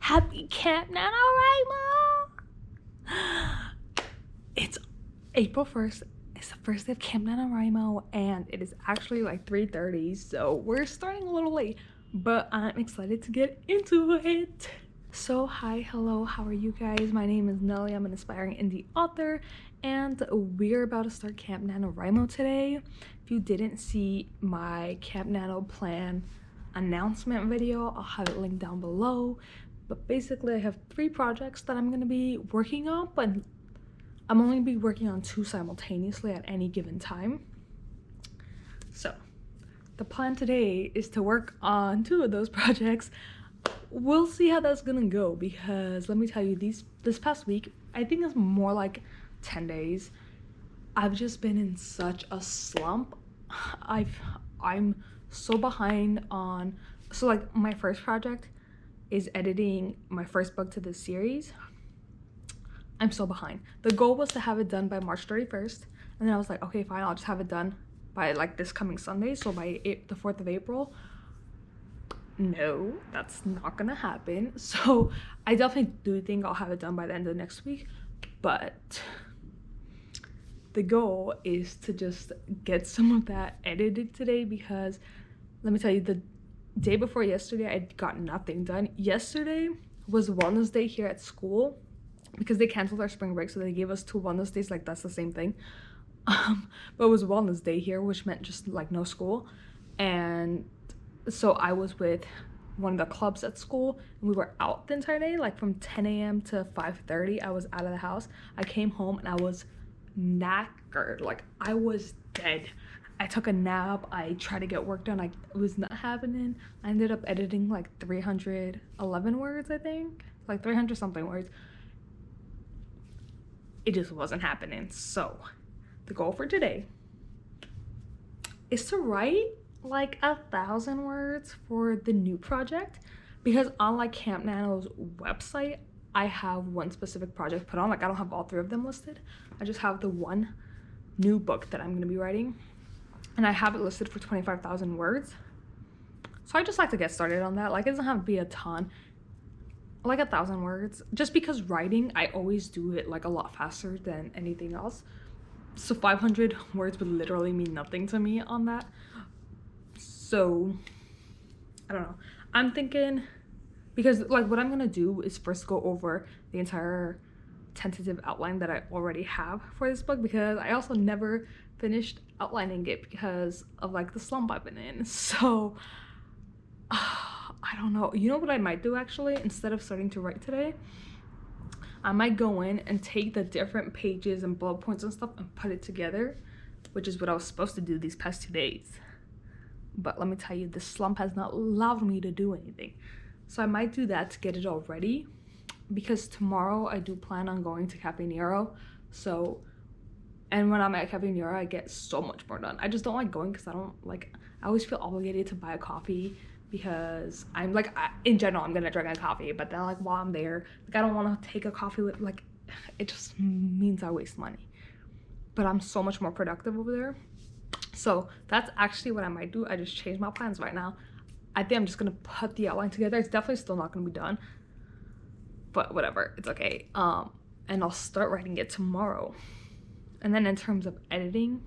Happy Camp Nano, It's April 1st. It's the first day of Camp NaNoWriMo, and it is actually like 3:30, so we're starting a little late, but I'm excited to get into it. So hi, hello, how are you guys? My name is Nelly. I'm an aspiring indie author, and we're about to start Camp NaNoWriMo today. If you didn't see my Camp Nano plan announcement video, I'll have it linked down below. But basically, I have 3 projects that I'm going to be working on, but I'm only be working on 2 simultaneously at any given time. So the plan today is to work on 2 of those projects. We'll see how that's gonna go, because let me tell you, this past week, I think it's more like 10 days, I've just been in such a slump. I'm so behind on, so like my first project is editing my first book to this series. I'm so behind. The goal was to have it done by March 31st, and then I was like, okay, fine, I'll just have it done by like this coming Sunday, so by the 4th of April. No, that's not gonna happen. So I definitely do think I'll have it done by the end of next week, but the goal is to just get some of that edited today, because let me tell you, the day before yesterday, I got nothing done. Yesterday was Wellness Day here at school, because they canceled our spring break, so they gave us 2 wellness days. Like, that's the same thing. But it was Wellness Day here, which meant just like no school. And so I was with one of the clubs at school, and we were out the entire day, like from 10 a.m. to 5:30. I was out of the house. I came home and I was knackered. Like, I was dead. I took a nap. I tried to get work done. It was not happening. I ended up editing like 311 words, I think, like 300 something words. It just wasn't happening. So the goal for today is to write like 1,000 words for the new project, because unlike Camp Nano's website, I have one specific project put on. Like, I don't have all 3 of them listed. I just have the one new book that I'm going to be writing, and I have it listed for 25,000 words. So I just like to get started on that. Like, it doesn't have to be a ton, like 1,000 words, just because writing, I always do it like a lot faster than anything else. So 500 words would literally mean nothing to me on that. So I don't know, I'm thinking, because like what I'm gonna do is first go over the entire tentative outline that I already have for this book, because I also never finished outlining it because of like the slump I've been in. So I don't know. You know what I might do, actually? Instead of starting to write today, I might go in and take the different pages and bullet points and stuff and put it together, which is what I was supposed to do these past 2 days. But let me tell you, this slump has not allowed me to do anything. So I might do that to get it all ready, because tomorrow I do plan on going to Camp Nano. So, and when I'm at Camp Nano, I get so much more done. I just don't like going because I always feel obligated to buy a coffee, because I'm like, in general, I'm gonna drink a coffee, but then like while I'm there, like I don't want to take a coffee with, like, it just means I waste money. But I'm so much more productive over there. So that's actually what I might do. I just changed my plans right now. I think I'm just gonna put the outline together. It's definitely still not gonna be done, but whatever, it's okay. And I'll start writing it tomorrow. And then in terms of editing,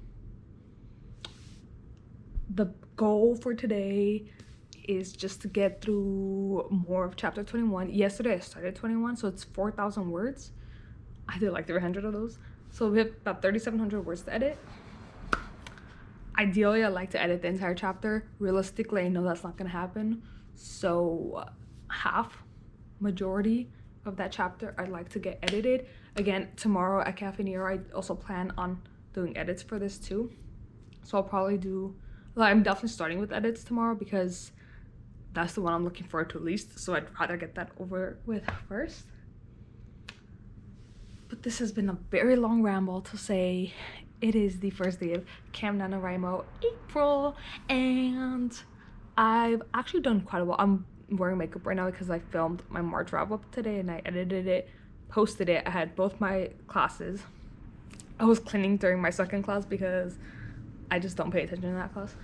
the goal for today is just to get through more of chapter 21. Yesterday I started 21, so it's 4,000 words. I did like 300 of those, so we have about 3,700 words to edit. Ideally, I like to edit the entire chapter. Realistically, I know that's not gonna happen, so majority of that chapter I'd like to get edited. Again, tomorrow at Cafe Nero, I also plan on doing edits for this too. So I'll probably do, well, I'm definitely starting with edits tomorrow, because that's the one I'm looking forward to least, so I'd rather get that over with first. But this has been a very long ramble to say it is the first day of Camp NaNoWriMo, April, and I've actually done quite a well. I'm wearing makeup right now because I filmed my March wrap-up today, and I edited it, posted it. I had both my classes. I was cleaning during my second class because I just don't pay attention to that class.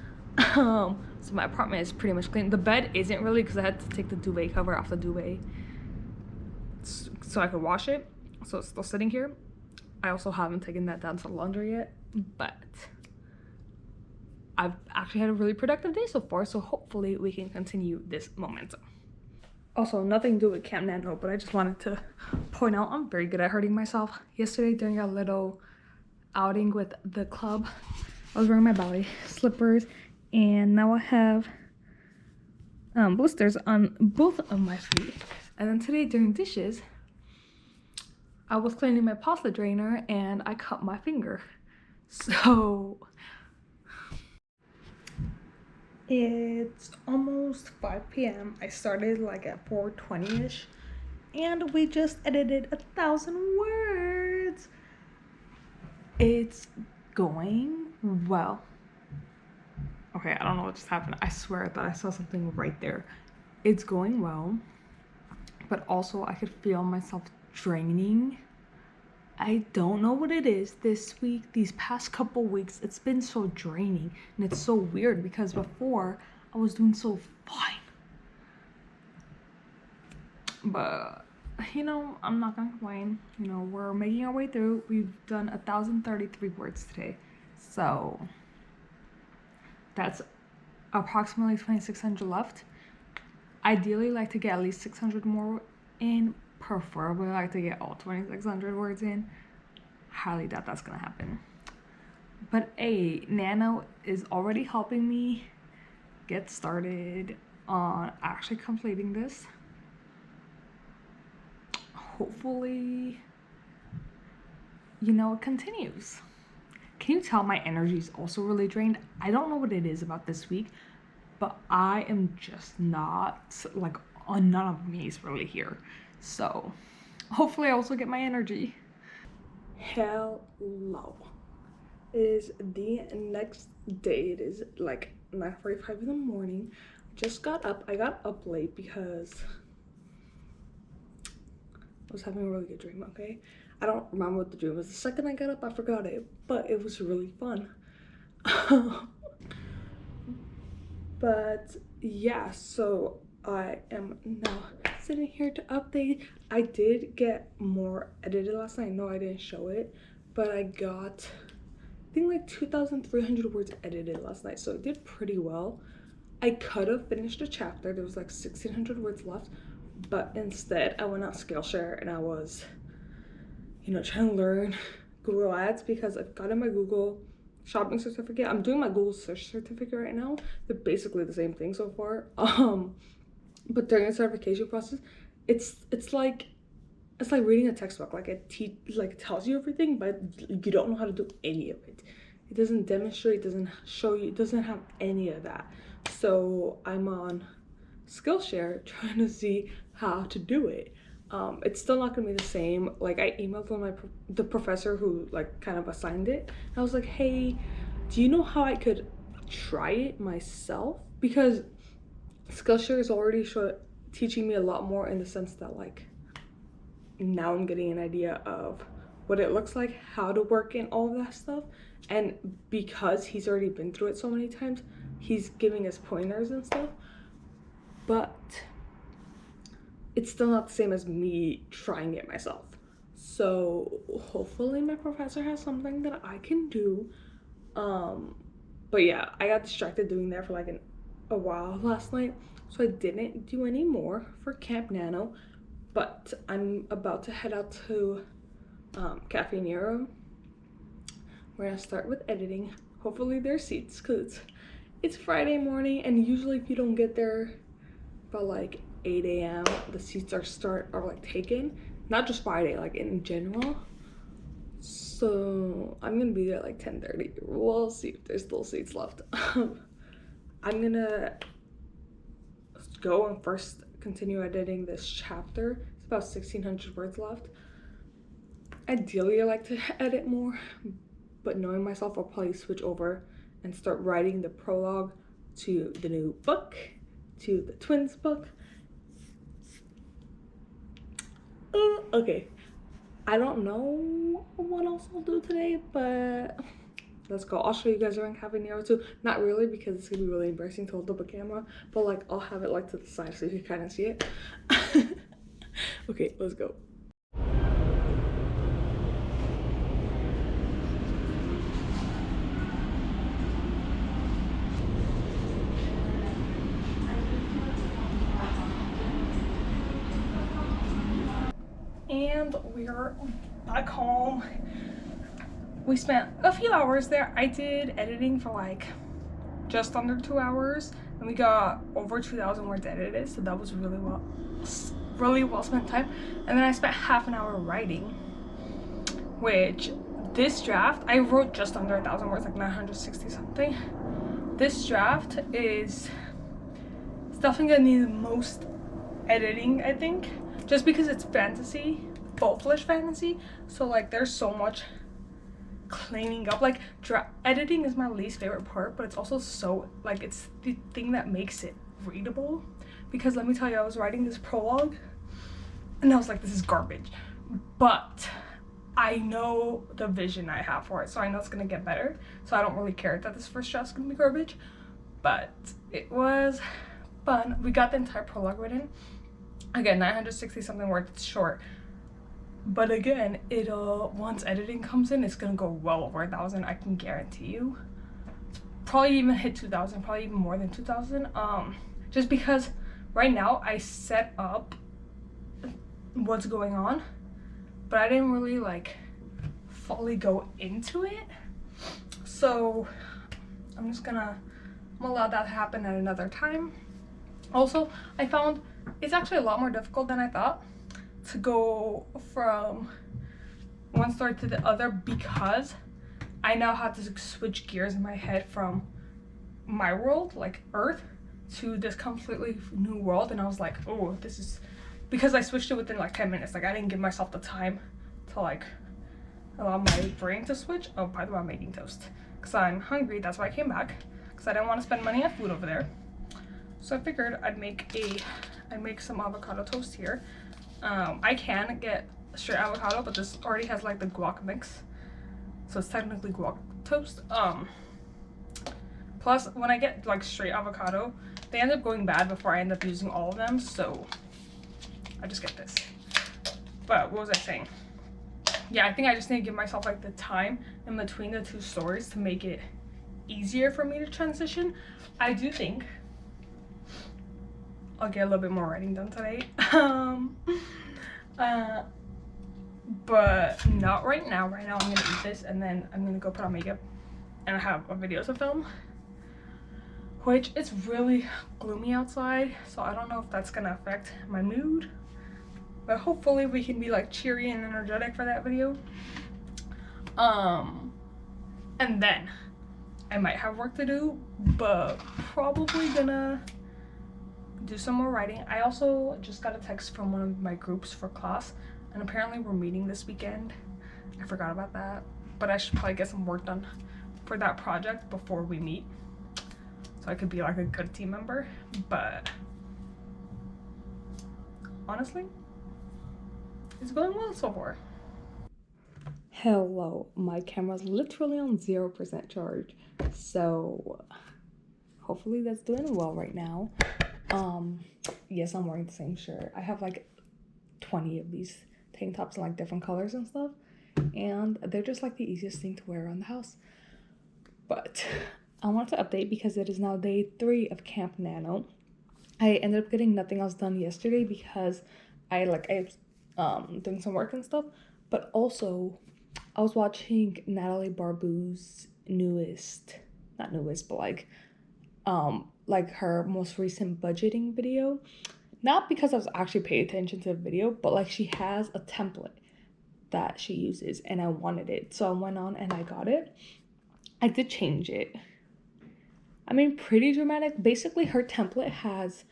So my apartment is pretty much clean. The bed isn't really, because I had to take the duvet cover off the duvet so I could wash it. So it's still sitting here. I also haven't taken that down to the laundry yet, but I've actually had a really productive day so far, so hopefully we can continue this momentum. Also, nothing to do with Camp Nano, but I just wanted to point out I'm very good at hurting myself. Yesterday during a little outing with the club, I was wearing my ballet slippers, and now I have blisters on both of my feet. And then today during dishes, I was cleaning my pasta drainer and I cut my finger. So it's almost 5 p.m. I started like at 4:20ish, and we just edited 1,000 words. It's going well. Okay, I don't know what just happened. I swear I thought I saw something right there. It's going well, but also I could feel myself draining. I don't know what it is this week, these past couple weeks. It's been so draining, and it's so weird because before I was doing so fine. But you know, I'm not gonna complain. You know, we're making our way through. We've done 1,033 words today, so that's approximately 2,600 left. Ideally, like to get at least 600 more in. Preferably like to get all 2,600 words in. Highly doubt that's gonna happen. But Nano is already helping me get started on actually completing this. Hopefully, you know, it continues. Can you tell my energy is also really drained? I don't know what it is about this week, but I am just not, like, none of me is really here. So hopefully I also get my energy. Hello. It is the next day. It is like 9:45 in the morning. I just got up. I got up late because I was having a really good dream, okay? I don't remember what the dream was. The second I got up, I forgot it, but it was really fun. But yeah, so I am now sitting here to update. I did get more edited last night. No, I didn't show it, but I got, I think, like 2,300 words edited last night, so it did pretty well. I could have finished a chapter. There was like 1,600 words left, but instead I went on Skillshare and I was, you know, trying to learn Google Ads because I've gotten my Google shopping certificate. I'm doing my Google search certificate right now. They're basically the same thing so far. But during the certification process, it's like reading a textbook. Like it tells you everything, but you don't know how to do any of it. It doesn't demonstrate, doesn't show you, it doesn't have any of that. So I'm on Skillshare trying to see how to do it. It's still not gonna be the same. Like, I emailed the professor who like kind of assigned it. I was like, hey, do you know how I could try it myself? Because Skillshare is already teaching me a lot more, in the sense that like now I'm getting an idea of what it looks like, how to work in all of that stuff. And because he's already been through it so many times, he's giving us pointers and stuff. But it's still not the same as me trying it myself. So hopefully my professor has something that I can do. But yeah, I got distracted doing that for like a while last night, so I didn't do any more for Camp Nano. But I'm about to head out to Cafe Nero. We're gonna start with editing. Hopefully there's seats, because it's Friday morning, and usually if you don't get there by like 8 a.m. the seats are like taken. Not just Friday, like in general. So I'm gonna be there like 10:30. We'll see if there's still seats left. I'm gonna go and first continue editing this chapter. It's about 1,600 words left. Ideally I like to edit more, but knowing myself, I'll probably switch over and start writing the prologue to the new book, to the twins book. Okay, I don't know what else I'll do today, but let's go. I'll show you guys around Cafe Nero too. Not really, because it's gonna be really embarrassing to hold up a camera, but like I'll have it like to the side so you can kind of see it. Okay, let's go. And we're back home. We spent a few hours there. I did editing for like just under 2 hours, and we got over 2,000 words edited, so that was really well spent time. And then I spent half an hour writing, which this draft I wrote just under 1,000 words, like 960 something. This draft is definitely gonna need the most editing, I think, just because it's fantasy, full-fledged fantasy, so like there's so much cleaning up. Like editing is my least favorite part, but it's also so like it's the thing that makes it readable. Because let me tell you, I was writing this prologue and I was like, this is garbage, but I know the vision I have for it, so I know it's gonna get better, so I don't really care that this first draft's gonna be garbage. But it was fun. We got the entire prologue written. Again, 960 something words. It's short, but again, it once editing comes in, it's gonna go well over 1,000. I can guarantee you. Probably even hit 2,000. Probably even more than 2,000. Just because right now I set up what's going on, but I didn't really like fully go into it. So I'm gonna allow that to happen at another time. Also, I found it's actually a lot more difficult than I thought to go from one story to the other, because I now have to switch gears in my head from my world, like Earth, to this completely new world. And I was like, oh, this is because I switched it within like 10 minutes. Like I didn't give myself the time to like allow my brain to switch. Oh, by the way, I'm making toast because I'm hungry. That's why I came back, because I didn't want to spend money on food over there. So I figured I'd make some avocado toast here. I can get straight avocado, but this already has like the guac mix, so it's technically guac toast. Plus when I get like straight avocado, they end up going bad before I end up using all of them, so I just get this. But what was I saying? Yeah, I think I just need to give myself like the time in between the two stories to make it easier for me to transition. I do think I'll get a little bit more writing done today. But not right now. Right now I'm gonna eat this and then I'm gonna go put on makeup and I have a video to film, which it's really gloomy outside, so I don't know if that's gonna affect my mood, but hopefully we can be like cheery and energetic for that video. And then I might have work to do, but probably gonna do some more writing. I also just got a text from one of my groups for class, and apparently we're meeting this weekend. I forgot about that, but I should probably get some work done for that project before we meet, so I could be like a good team member. But honestly, it's going well so far. Hello, my camera's literally on 0% charge, so hopefully that's doing well right now. Yes, I'm wearing the same shirt. I have like 20 of these tank tops in like different colors and stuff, and they're just like the easiest thing to wear around the house. But I want to update because it is now day 3 of Camp Nano. I ended up getting nothing else done yesterday because I was doing some work and stuff, but also I was watching Natalie Barbu's not newest, but like her most recent budgeting video. Not because I was actually paying attention to the video, but like she has a template that she uses and I wanted it, so I went on and I got it. I did change it. I mean, pretty dramatic. Basically her template has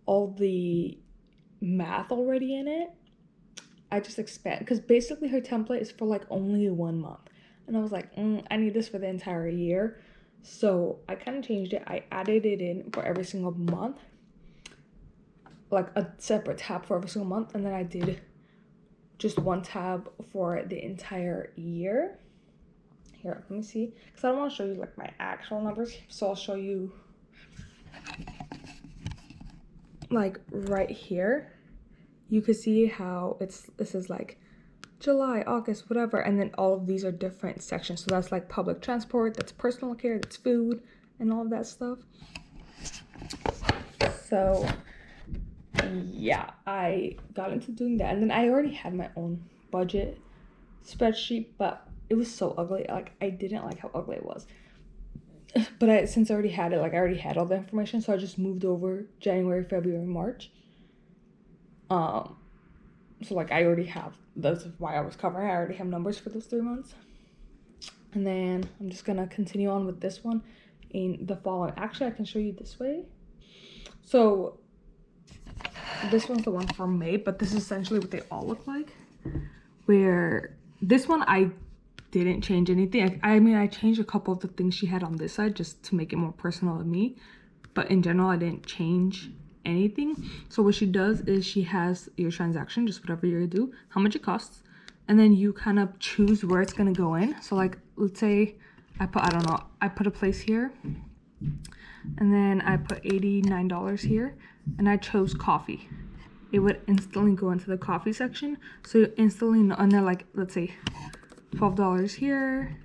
all the math already in it. I just expand, because basically her template is for like only 1 month, and I was like, I need this for the entire year. So I kind of changed it. I added it in for every single month, like a separate tab for every single month, and then I did just one tab for the entire year. Here, let me see, because I don't want to show you like my actual numbers, so I'll show you like right here. you could see how this is like July, August, whatever, and then all of these are different sections. So that's like public transport, that's personal care, that's food, and all of that stuff. So yeah, I got into doing that, and then I already had my own budget spreadsheet, but it was so ugly. Like, I didn't like how ugly it was. But since I already had it, like, I already had all the information, so I just moved over January, February, March. So like I already have, that's why I was covering. I already have numbers for those 3 months. And then I'm just gonna continue on with this one in the following. Actually, I can show you this way. So this one's the one for May, but this is essentially what they all look like. Where this one I didn't change anything. I mean, I changed a couple of the things she had on this side just to make it more personal to me, but in general I didn't change anything. So what she does is she has your transaction, just whatever you're gonna do, how much it costs, and then you kind of choose where it's gonna go in. So like, let's say I put a place here, and then I put $89 here, and I chose coffee. It would instantly go into the coffee section. So you instantly know, and then like, let's say $12 here,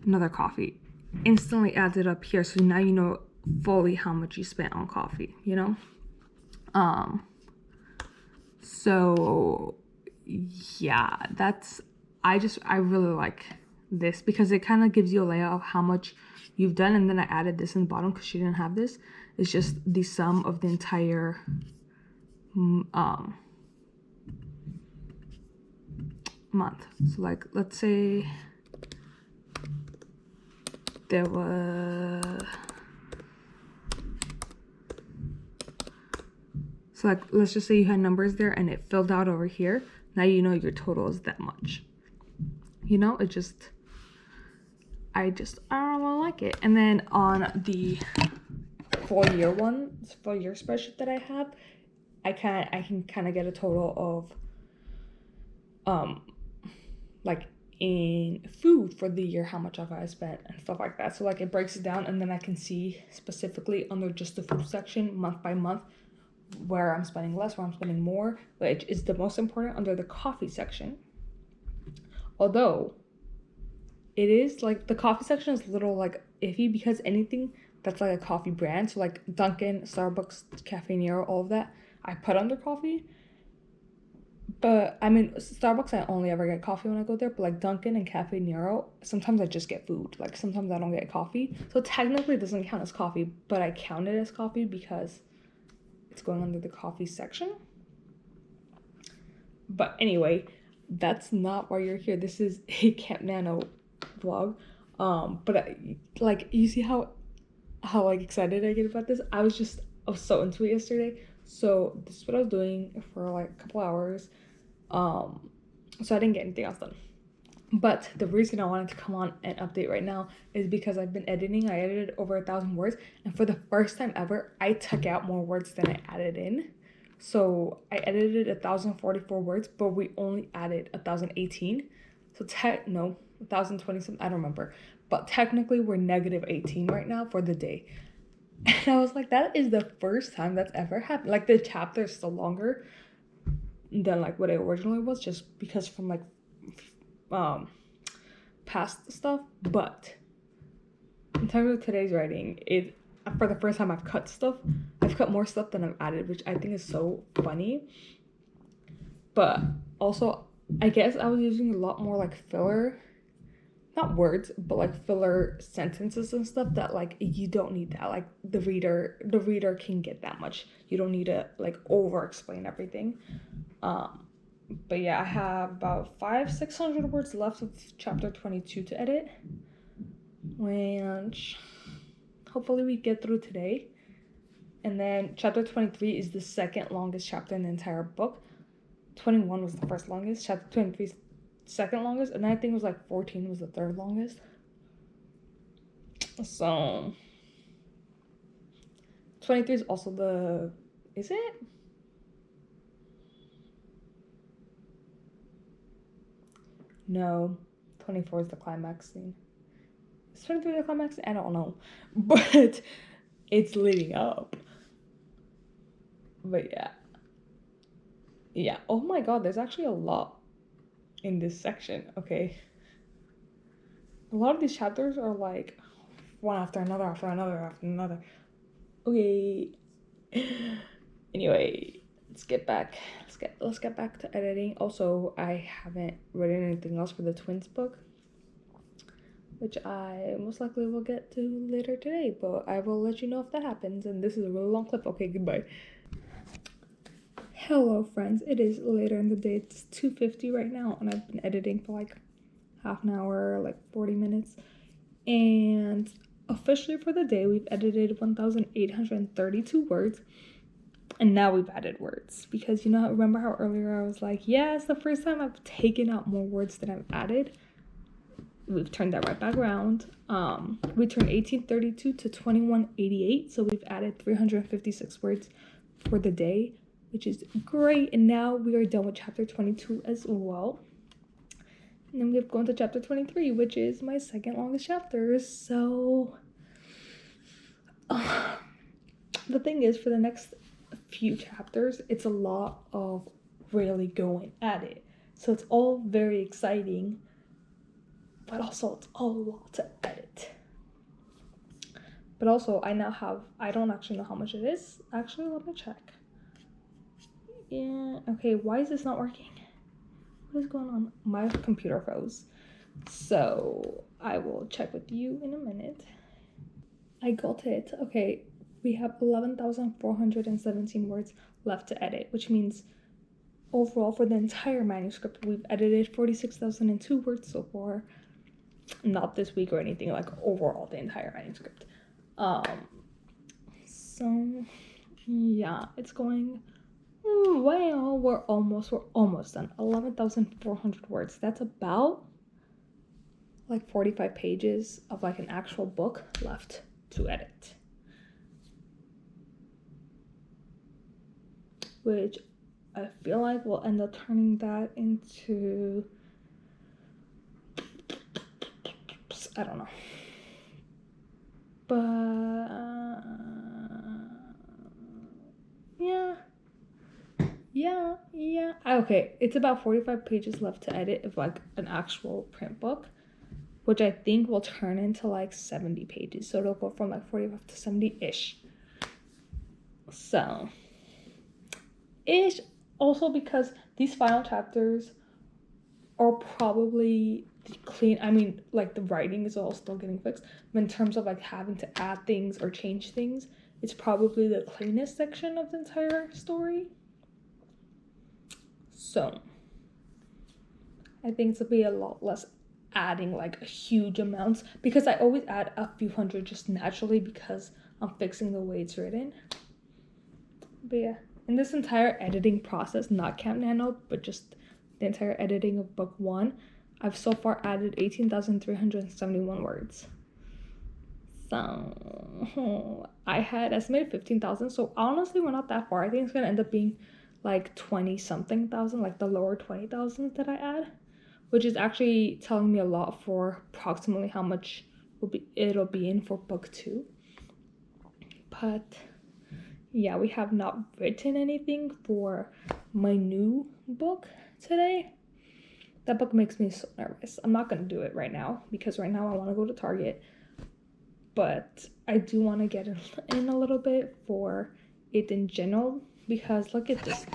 another coffee, instantly adds it up here. So now you know fully how much you spent on coffee, you know? So yeah, I really like this because it kind of gives you a layout of how much you've done. And then I added this in the bottom because she didn't have this. It's just the sum of the entire month. So like, let's say there was, so like, let's just say you had numbers there and it filled out over here. Now you know your total is that much. You know, I don't really like it. And then on the full year spreadsheet that I have, I can kind of get a total of like in food for the year, how much have I spent and stuff like that. So like it breaks it down, and then I can see specifically under just the food section month by month where I'm spending less, where I'm spending more, which is the most important under the coffee section. Although it is like the coffee section is a little like iffy because anything that's like a coffee brand, so like Dunkin', Starbucks, Cafe Nero, all of that, I put under coffee. But I mean, Starbucks, I only ever get coffee when I go there. But like Dunkin' and Cafe Nero, sometimes I just get food. Like sometimes I don't get coffee. So technically it doesn't count as coffee, but I count it as coffee because it's going under the coffee section. But anyway, that's not why you're here. This is a Camp Nano vlog. But like, you see how like excited I get about this? I was so into it yesterday. So this is what I was doing for like a couple hours. So I didn't get anything else done. But the reason I wanted to come on and update right now is because I've been editing. I edited over 1,000 words, and for the first time ever, I took out more words than I added in. So I edited 1,044 words, but we only added 1,018. So 1,020 something, I don't remember. But technically we're negative 18 right now for the day. And I was like, that is the first time that's ever happened. Like the chapter is still longer than like what it originally was, just because from like past stuff. But in terms of today's writing, it for the first time I've cut more stuff than I've added, which I think is so funny. But also I guess I was using a lot more like filler, not words, but like filler sentences and stuff that like you don't need that. Like the reader can get that much. You don't need to like over explain everything. But yeah, I have about 500-600 words left of chapter 22 to edit, which hopefully we get through today. And then chapter 23 is the second longest chapter in the entire book. 21 was the first longest. Chapter 23 is second longest, and I think it was like 14 was the third longest. So 23 is also is it? No, 24 is the climax scene. Is 23 the climax? I don't know, but it's leading up. But yeah, Yeah. Oh my god, there's actually a lot in this section. Okay. A lot of these chapters are like one after another, after another, after another. Okay. Anyway, let's get back to editing. Also, I haven't written anything else for the twins book, which I most likely will get to later today, but I will let you know if that happens. And this is a really long clip. Okay, goodbye. Hello friends, it is later in the day. It's 2:50 right now, and I've been editing for like half an hour, like 40 minutes. And officially for the day, we've edited 1,832 words. And now we've added words, because remember how earlier I was like, yeah, it's the first time I've taken out more words than I've added. We've turned that right back around. We turned 1832 to 2188, so we've added 356 words for the day, which is great. And now we are done with chapter 22 as well. And then we have gone to chapter 23, which is my second longest chapter. So the thing is, for the next few chapters, it's a lot of really going at it. So it's all very exciting, but also it's a lot to edit. But also, I don't actually know how much it is. Actually, let me check. Yeah, okay, why is this not working? What is going on? My computer froze. So I will check with you in a minute. I got it. Okay, we have 11,417 words left to edit, which means overall for the entire manuscript, we've edited 46,002 words so far. Not this week or anything, like overall the entire manuscript. So yeah, it's going well. We're almost done. 11,400 words. That's about like 45 pages of like an actual book left to edit, which I feel like we'll end up turning that into, I don't know, but yeah. Okay, it's about 45 pages left to edit of like an actual print book, which I think will turn into like 70 pages. So it'll go from like 45 to 70-ish. So, ish. Also because these final chapters are probably clean. I mean, like the writing is all still getting fixed, but in terms of like having to add things or change things, it's probably the cleanest section of the entire story. So I think it's will be a lot less adding like a huge amounts, because I always add a few hundred just naturally because I'm fixing the way it's written. But yeah, in this entire editing process, not Camp Nano, but just the entire editing of book 1, I've so far added 18,371 words. So I had estimated 15,000, so honestly we're not that far. I think it's gonna end up being like 20 something thousand, like the lower 20,000s that I add, which is actually telling me a lot for approximately how much it'll be in for book 2. But yeah, we have not written anything for my new book today. That book makes me so nervous. I'm not gonna do it right now because right now I want to go to Target, but I do want to get in a little bit for it in general, because look at this.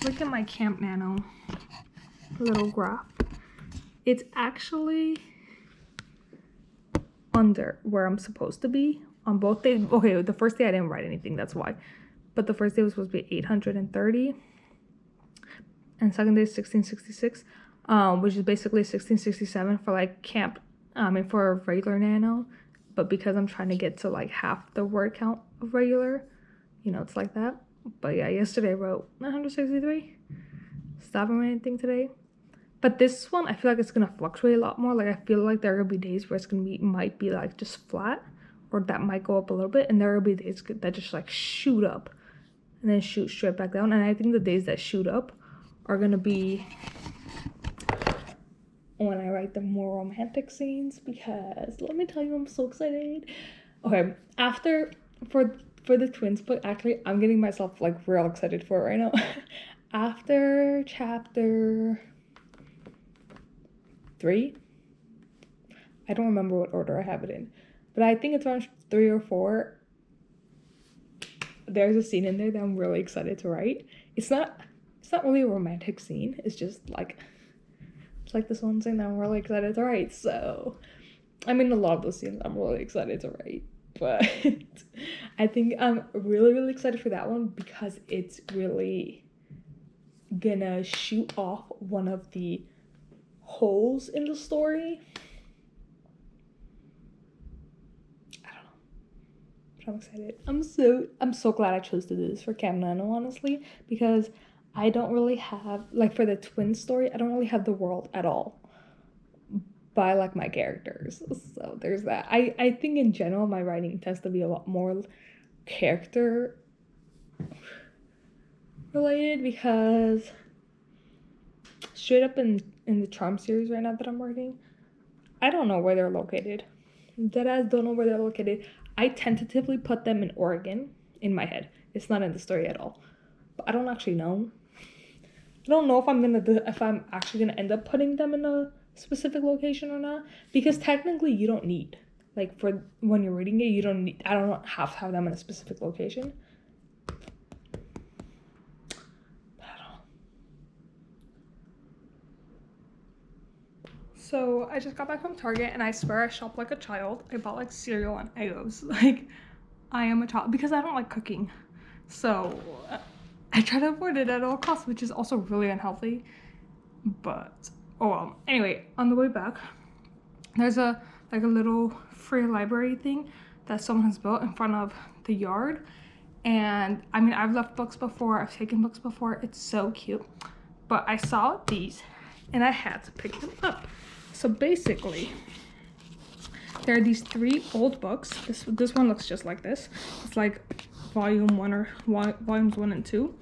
Look at my Camp Nano little graph. It's actually under where I'm supposed to be on both days. Okay, the first day I didn't write anything, that's why. But the first day was supposed to be 830, and second day is 1666, which is basically 1667 for like camp, for regular Nano. But because I'm trying to get to like half the word count of regular, it's like that. But yeah, yesterday I wrote 963. Stop writing anything today. But this one, I feel like it's gonna fluctuate a lot more. Like I feel like there are gonna be days where might be like just flat, or that might go up a little bit, and there will be days that just like shoot up and then shoot straight back down. And I think the days that shoot up are gonna be when I write the more romantic scenes, because let me tell you, I'm so excited. Okay, for the twins book, actually I'm getting myself like real excited for it right now. After for chapter 3. I don't remember what order I have it in, but I think it's around 3 or 4. There's a scene in there that I'm really excited to write. It's not really a romantic scene. It's just like, it's like this one scene that I'm really excited to write. So, I mean, a lot of those scenes I'm really excited to write, but I think I'm really, really excited for that one because it's really gonna shoot off one of the holes in the story. I'm excited. I'm so glad I chose to do this for Camp Nano, honestly, because I don't really have, like, for the twin story, I don't really have the world at all by, like, my characters. So there's that. I think in general my writing tends to be a lot more character related, because straight up in the Charm series right now that I'm writing, I don't know where they're located. Deadass don't know where they're located. I tentatively put them in Oregon in my head. It's not in the story at all. But I don't actually know. I don't know if I'm actually gonna end up putting them in a specific location or not. Because technically you don't need, like, for when you're reading it, you don't need, I don't have to have them in a specific location. So I just got back from Target and I swear I shop like a child. I bought like cereal and Egos. Like, I am a child because I don't like cooking. So I try to avoid it at all costs, which is also really unhealthy. But oh well. Anyway, on the way back, there's a little free library thing that someone has built in front of the yard. And I mean, I've left books before, I've taken books before. It's so cute. But I saw these and I had to pick them up. So basically, there are these 3 old books. This one looks just like this. It's like volumes 1 and 2.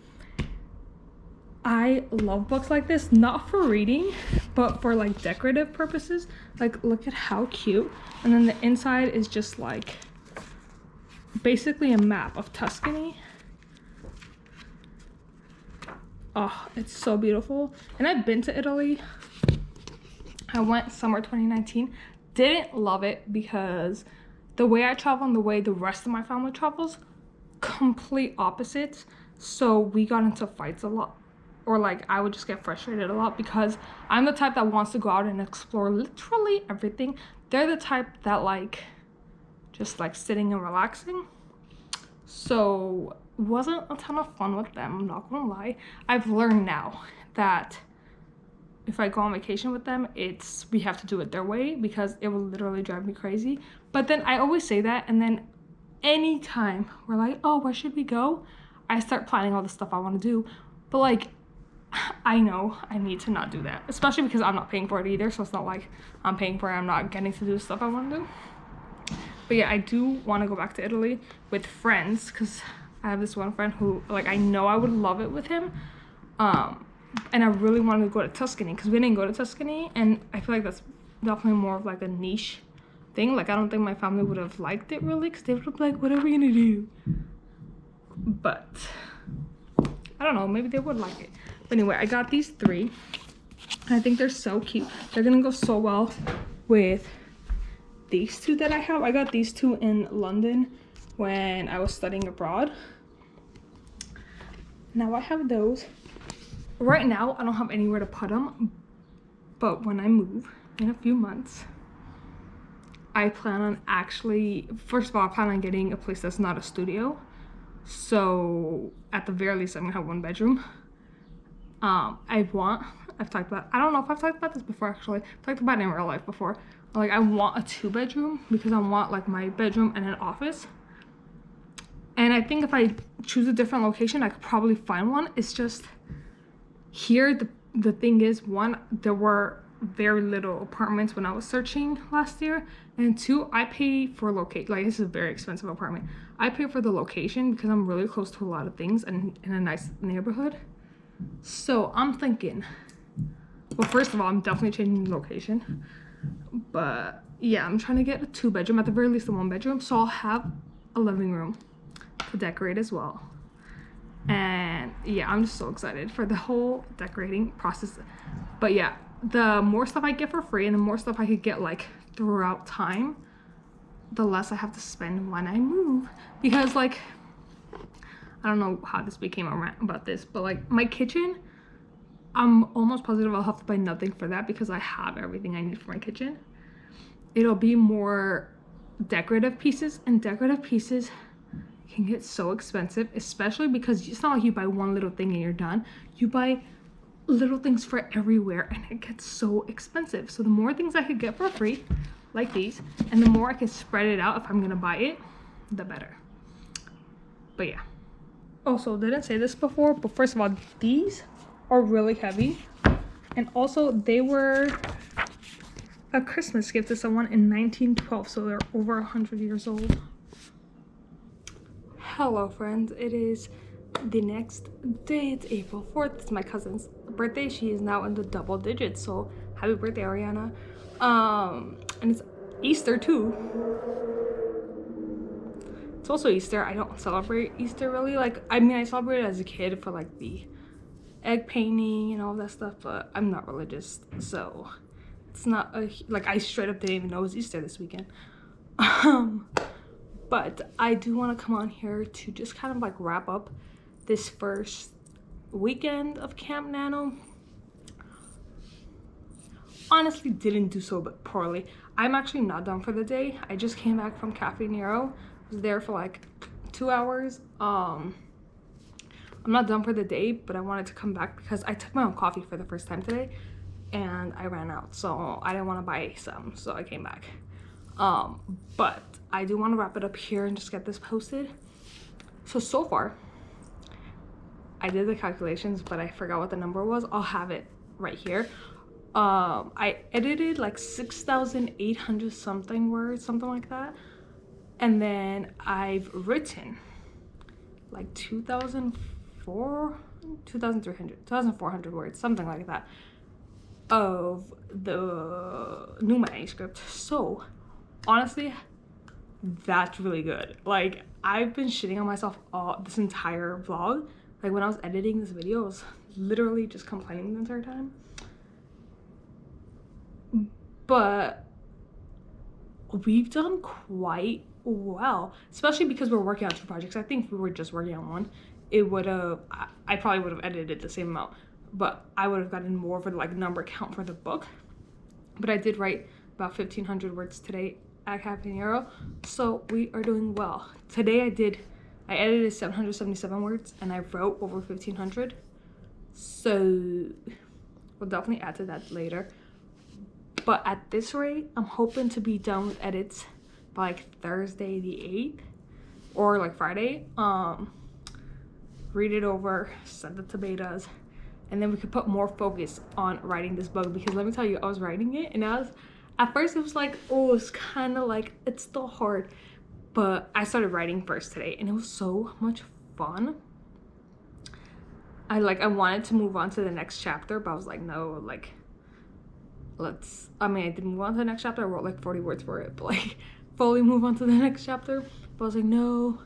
I love books like this, not for reading, but for like decorative purposes. Like, look at how cute. And then the inside is just like basically a map of Tuscany. Oh, it's so beautiful. And I've been to Italy. I went summer 2019. Didn't love it because the way I travel and the way the rest of my family travels, complete opposites. So we got into fights a lot, or like I would just get frustrated a lot because I'm the type that wants to go out and explore literally everything. They're the type that like just like sitting and relaxing. So wasn't a ton of fun with them, I'm not gonna lie. I've learned now that if I go on vacation with them, we have to do it their way because it will literally drive me crazy. But then I always say that, and then anytime we're like, oh, where should we go? I start planning all the stuff I want to do. But like, I know I need to not do that, especially because I'm not paying for it either. So it's not like I'm paying for it, I'm not getting to do the stuff I want to do. But yeah, I do want to go back to Italy with friends because I have this one friend who, like, I know I would love it with him. And I really wanted to go to Tuscany because we didn't go to Tuscany, and I feel like that's definitely more of like a niche thing. Like, I don't think my family would have liked it really because they would have been like, what are we gonna do? But I don't know, maybe they would like it. But anyway, I got these 3 and I think they're so cute. They're gonna go so well with these 2 that I have. I got these 2 in London when I was studying abroad. Now I have those. Right now, I don't have anywhere to put them, but when I move in a few months, I plan on first of all, I plan on getting a place that's not a studio. So at the very least, I'm gonna have 1 bedroom. I don't know if I've talked about this before actually. I've talked about it in real life before. Like, I want a 2-bedroom because I want like my bedroom and an office. And I think if I choose a different location, I could probably find one. It's just, here, the thing is, 1, there were very little apartments when I was searching last year, and 2, I pay for like, this is a very expensive apartment. I pay for the location because I'm really close to a lot of things and in a nice neighborhood. So I'm thinking, well, first of all, I'm definitely changing the location, but yeah, I'm trying to get a 2-bedroom, at the very least a 1-bedroom, so I'll have a living room to decorate as well. And yeah, I'm just so excited for the whole decorating process. But yeah, the more stuff I get for free and the more stuff I could get like throughout time, the less I have to spend when I move. Because like, I don't know how this became a rant about this, but like my kitchen, I'm almost positive I'll have to buy nothing for that because I have everything I need for my kitchen. It'll be more decorative pieces, and decorative pieces can get so expensive, especially because it's not like you buy one little thing and you're done. You buy little things for everywhere and it gets so expensive. So the more things I could get for free, like these, and the more I can spread it out if I'm gonna buy it, the better. But yeah. Also, didn't say this before, but first of all, these are really heavy. And also, they were a Christmas gift to someone in 1912, so they're over 100 years old. Hello friends, it is the next day. It's April 4th. It's my cousin's birthday. She is now in the double digits, so happy birthday, Ariana. And it's Easter too. It's also Easter. I don't celebrate Easter really. Like, I mean, I celebrated as a kid for like the egg painting and all that stuff, but I'm not religious, so it's not a, like, I straight up didn't even know it was Easter this weekend. But I do want to come on here to just kind of like wrap up this first weekend of Camp Nano. Honestly, didn't do so poorly. I'm actually not done for the day. I just came back from Camp Nano. I was there for like 2 hours. I'm not done for the day, but I wanted to come back because I took my own coffee for the first time today and I ran out, so I didn't want to buy some, so I came back. But I do want to wrap it up here and just get this posted. So far I did the calculations, but I forgot what the number was. I'll have it right here. I edited like 6,800 something words, something like that, and then I've written like 2,400 words, something like that, of the new manuscript. So honestly, that's really good. Like, I've been shitting on myself all this entire vlog. Like, when I was editing this video, I was literally just complaining the entire time. But we've done quite well, especially because we're working on 2 projects. I think if we were just working on one, it would have, I probably would have edited the same amount, but I would have gotten more of a like number count for the book. But I did write about 1,500 words today at Camp Nano, so we are doing well. Today I edited 777 words and I wrote over 1,500, so we'll definitely add to that later. But at this rate, I'm hoping to be done with edits by like Thursday the 8th or like Friday. Read it over, send it to betas, and then we could put more focus on writing this book. Because let me tell you, I was writing it and at first it was like, oh, it's kind of like, it's still hard, but I started writing first today and it was so much fun. I wanted to move on to the next chapter, but I was like, no, like, I did move on to the next chapter. I wrote like 40 words for it, but like fully move on to the next chapter. But I was like, no.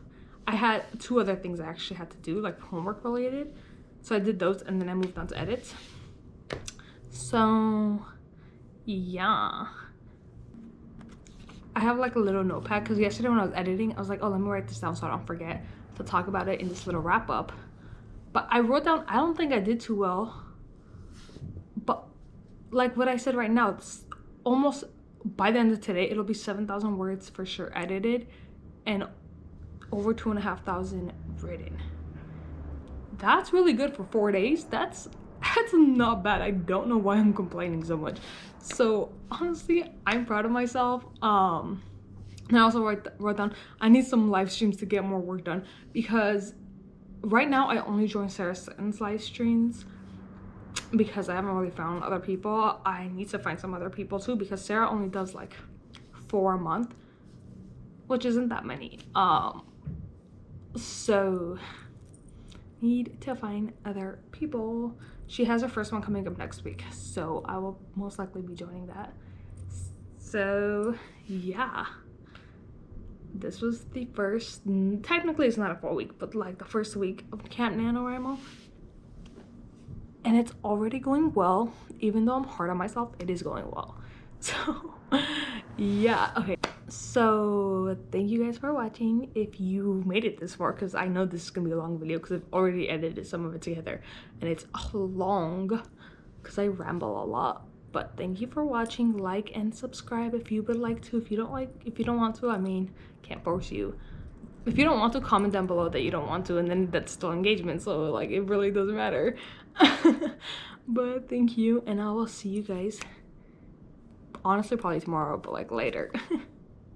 I had 2 other things I actually had to do, like homework related. So I did those and then I moved on to edits. So yeah. I have like a little notepad because yesterday when I was editing, I was like, oh, let me write this down so I don't forget to talk about it in this little wrap up. But I wrote down, I don't think I did too well. But like what I said right now, it's almost, by the end of today, it'll be 7,000 words for sure edited and over 2,500 written. That's really good for 4 days. That's not bad. I don't know why I'm complaining so much. So honestly, I'm proud of myself. And I also wrote down, I need some live streams to get more work done, because right now I only join Sarah Sutton's live streams because I haven't really found other people. I need to find some other people too, because Sarah only does like 4 a month, which isn't that many. So need to find other people. She has her first one coming up next week, so I will most likely be joining that. So yeah, this was the first, technically it's not a full week, but like the first week of Camp NaNoWriMo, and it's already going well. Even though I'm hard on myself, it is going well. So yeah, okay, so thank you guys for watching. If you made it this far, because I know this is gonna be a long video because I've already edited some of it together and it's long because I ramble a lot. But thank you for watching. Like and subscribe if you would like to. If you don't want to, I mean, can't force you. If you don't want to, comment down below that you don't want to, and then that's still engagement, so like it really doesn't matter. But thank you, and I will see you guys honestly probably tomorrow, but like later.